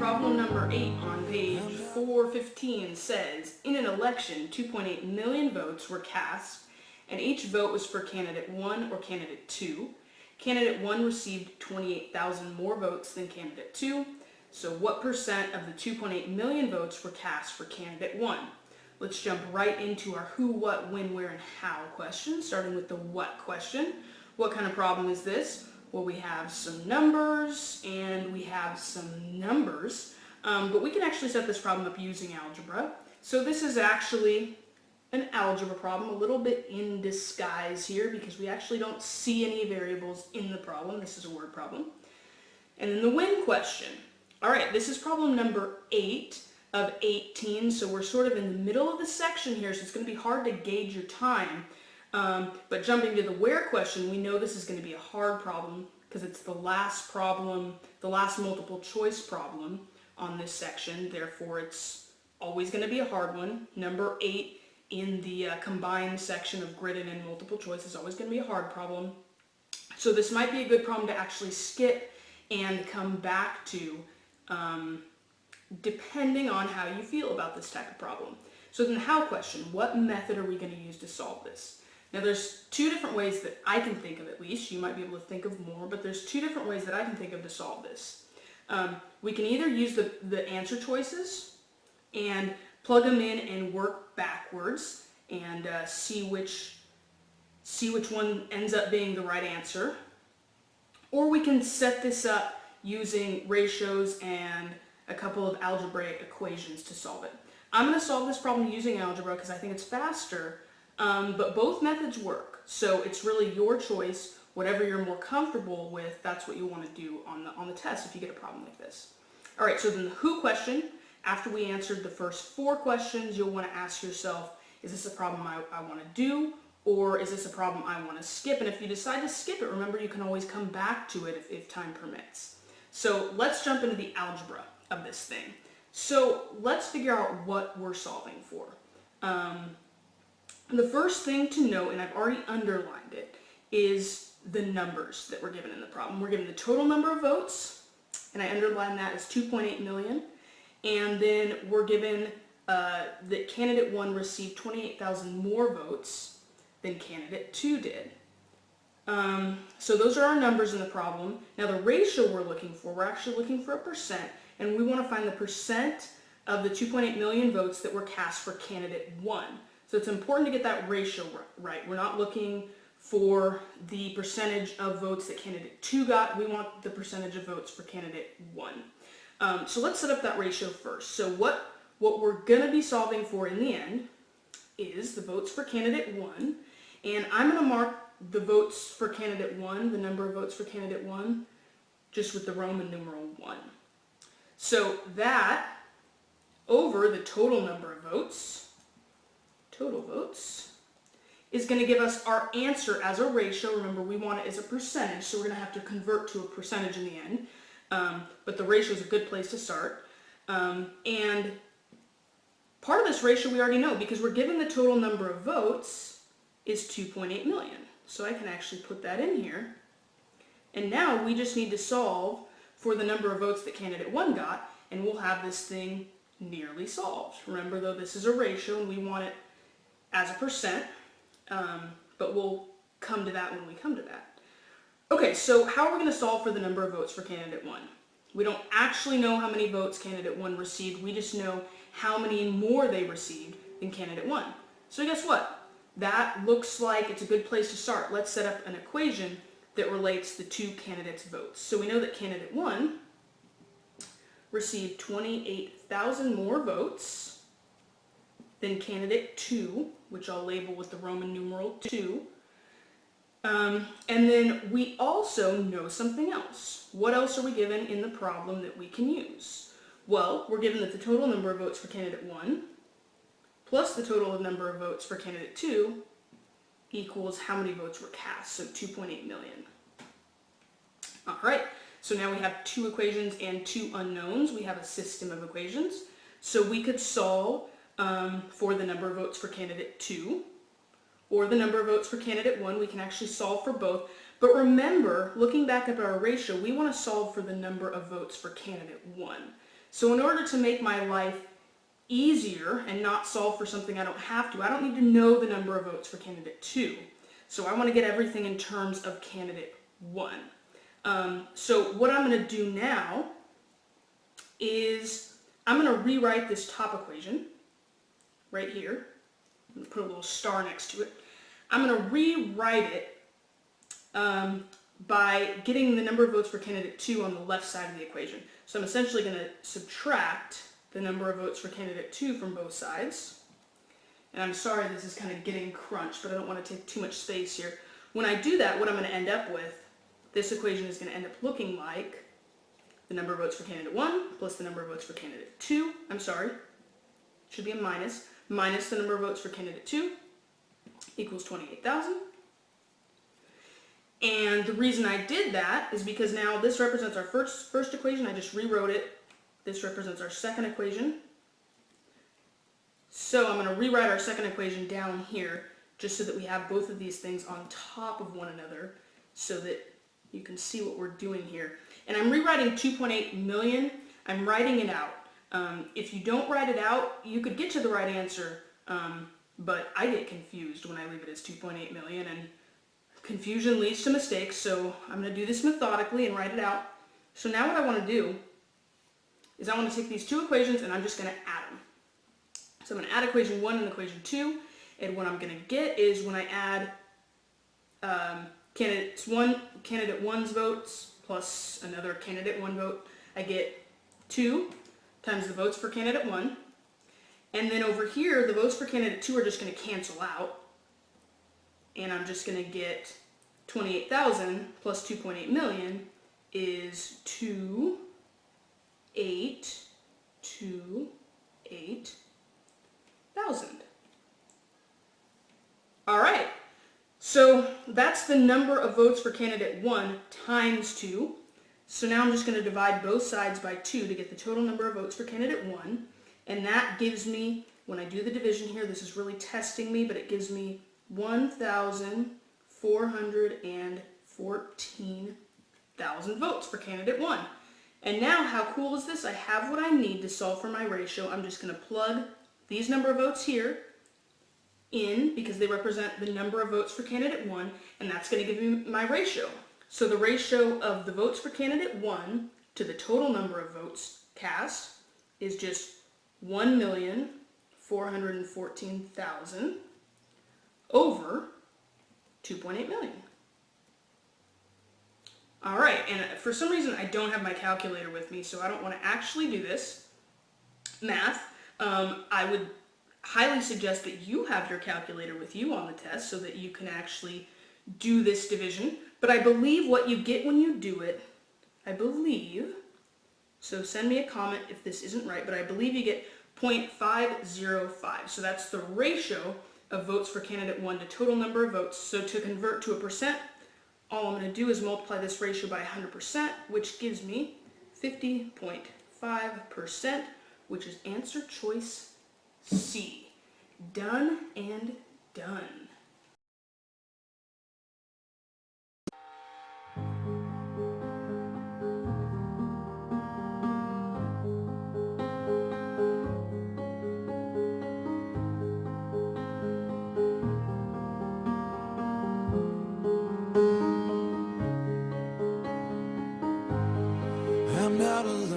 problem number 8 on page 415 says, in an election, 2.8 million votes were cast, and each vote was for candidate 1 or candidate 2. Candidate 1 received 28,000 more votes than candidate 2. So what percent of the 2.8 million votes were cast for candidate 1? Let's jump right into our who, what, when, where, and how questions, starting with the what question. What kind of problem is this? Well, we have some numbers and we have some numbers, but we can actually set this problem up using algebra. So this is actually an algebra problem, a little bit in disguise here because we actually don't see any variables in the problem. This is a word problem. And then the when question. All right, this is problem number 8 of 18, so we're sort of in the middle of the section here, so it's going to be hard to gauge your time. But jumping to the where question, we know this is going to be a hard problem because it's the last problem, the last multiple choice problem on this section. Therefore, it's always going to be a hard one. Number 8 in the combined section of gridded and multiple choice is always going to be a hard problem. So this might be a good problem to actually skip and come back to depending on how you feel about this type of problem. So then the how question, what method are we going to use to solve this? Now there's two different ways that I can think of, at least. You might be able to think of more, but there's two different ways that I can think of to solve this. We can either use the answer choices and plug them in and work backwards and see which one ends up being the right answer. Or we can set this up using ratios and a couple of algebraic equations to solve it. I'm going to solve this problem using algebra because I think it's faster. But both methods work, so it's really your choice. Whatever you're more comfortable with, that's what you want to do on the test if you get a problem like this. All right, so then the who question, after we answered the first 4 questions, you'll want to ask yourself, is this a problem I want to do, or is this a problem I want to skip? And if you decide to skip it, remember you can always come back to it if time permits. So let's jump into the algebra of this thing. So let's figure out what we're solving for. The first thing to note, and I've already underlined it, is the numbers that we're given in the problem. We're given the total number of votes, and I underlined that as 2.8 million. And then we're given that candidate 1 received 28,000 more votes than candidate 2 did. So those are our numbers in the problem. Now the ratio we're actually looking for a percent, and we want to find the percent of the 2.8 million votes that were cast for candidate 1. So it's important to get that ratio right. We're not looking for the percentage of votes that candidate 2 got. We want the percentage of votes for candidate 1. So let's set up that ratio first. So what we're going to be solving for in the end is the votes for candidate 1. And I'm going to mark the votes for candidate 1, the number of votes for candidate 1, just with the Roman numeral 1. So that over the total number of votes, total votes, is going to give us our answer as a ratio. Remember, we want it as a percentage, so we're going to have to convert to a percentage in the end. But the ratio is a good place to start. And part of this ratio we already know because we're given the total number of votes is 2.8 million. So I can actually put that in here. And now we just need to solve for the number of votes that candidate 1 got, and we'll have this thing nearly solved. Remember, though, this is a ratio, and we want it as a percent, but we'll come to that when we come to that. Okay, so how are we going to solve for the number of votes for candidate 1? We don't actually know how many votes candidate 1 received, we just know how many more they received than candidate 1. So guess what? That looks like it's a good place to start. Let's set up an equation that relates the two candidates' votes. So we know that candidate 1 received 28,000 more votes than candidate 2, which I'll label with the Roman numeral 2. And then we also know something else. What else are we given in the problem that we can use? Well, we're given that the total number of votes for candidate 1 plus the total number of votes for candidate 2 equals how many votes were cast, so 2.8 million. All right, so now we have 2 equations and 2 unknowns. We have a system of equations. So we could solve for the number of votes for candidate 2 or the number of votes for candidate 1. We can actually solve for both. But remember, looking back at our ratio, we want to solve for the number of votes for candidate 1. So in order to make my life easier and not solve for something I don't have to, I don't need to know the number of votes for candidate 2. So I want to get everything in terms of candidate 1. So what I'm going to do now is I'm going to rewrite this top equation right here. I'm going to put a little star next to it. I'm going to rewrite it by getting the number of votes for candidate 2 on the left side of the equation. So I'm essentially going to subtract the number of votes for candidate 2 from both sides. And I'm sorry this is kind of getting crunched, but I don't want to take too much space here. When I do that, what I'm going to end up with, this equation is going to end up looking like the number of votes for candidate 1 plus the number of votes for candidate 2. I'm sorry, should be a minus. Minus the number of votes for candidate 2 equals 28,000. And the reason I did that is because now this represents our first equation. I just rewrote it. This represents our second equation. So I'm going to rewrite our second equation down here just so that we have both of these things on top of one another so that you can see what we're doing here. And I'm rewriting 2.8 million. I'm writing it out. If you don't write it out, you could get to the right answer, but I get confused when I leave it as 2.8 million, and confusion leads to mistakes, so I'm going to do this methodically and write it out. So now what I want to do is I want to take these two equations and I'm just going to add them. So I'm going to add equation 1 and equation 2, and what I'm going to get is when I add candidate 1's votes plus another candidate 1 vote, I get 2 times the votes for candidate 1. And then over here, the votes for candidate 2 are just going to cancel out. And I'm just going to get 28,000 plus 2.8 million is 28,000. All right. So that's the number of votes for candidate 1 times 2. So now I'm just going to divide both sides by 2 to get the total number of votes for candidate 1. And that gives me, when I do the division here, this is really testing me, but it gives me 1,414,000 votes for candidate 1. And now, how cool is this? I have what I need to solve for my ratio. I'm just going to plug these number of votes here in because they represent the number of votes for candidate 1, and that's going to give me my ratio. So the ratio of the votes for candidate 1 to the total number of votes cast is just 1,414,000 over 2.8 million. All right, and for some reason I don't have my calculator with me, so I don't want to actually do this math. I would highly suggest that you have your calculator with you on the test so that you can actually do this division. But I believe what you get when you do it, so send me a comment if this isn't right, but I believe you get 0.505. So that's the ratio of votes for candidate 1 to total number of votes. So to convert to a percent, all I'm going to do is multiply this ratio by 100%, which gives me 50.5%, which is answer choice C. Done and done. I'm not alone.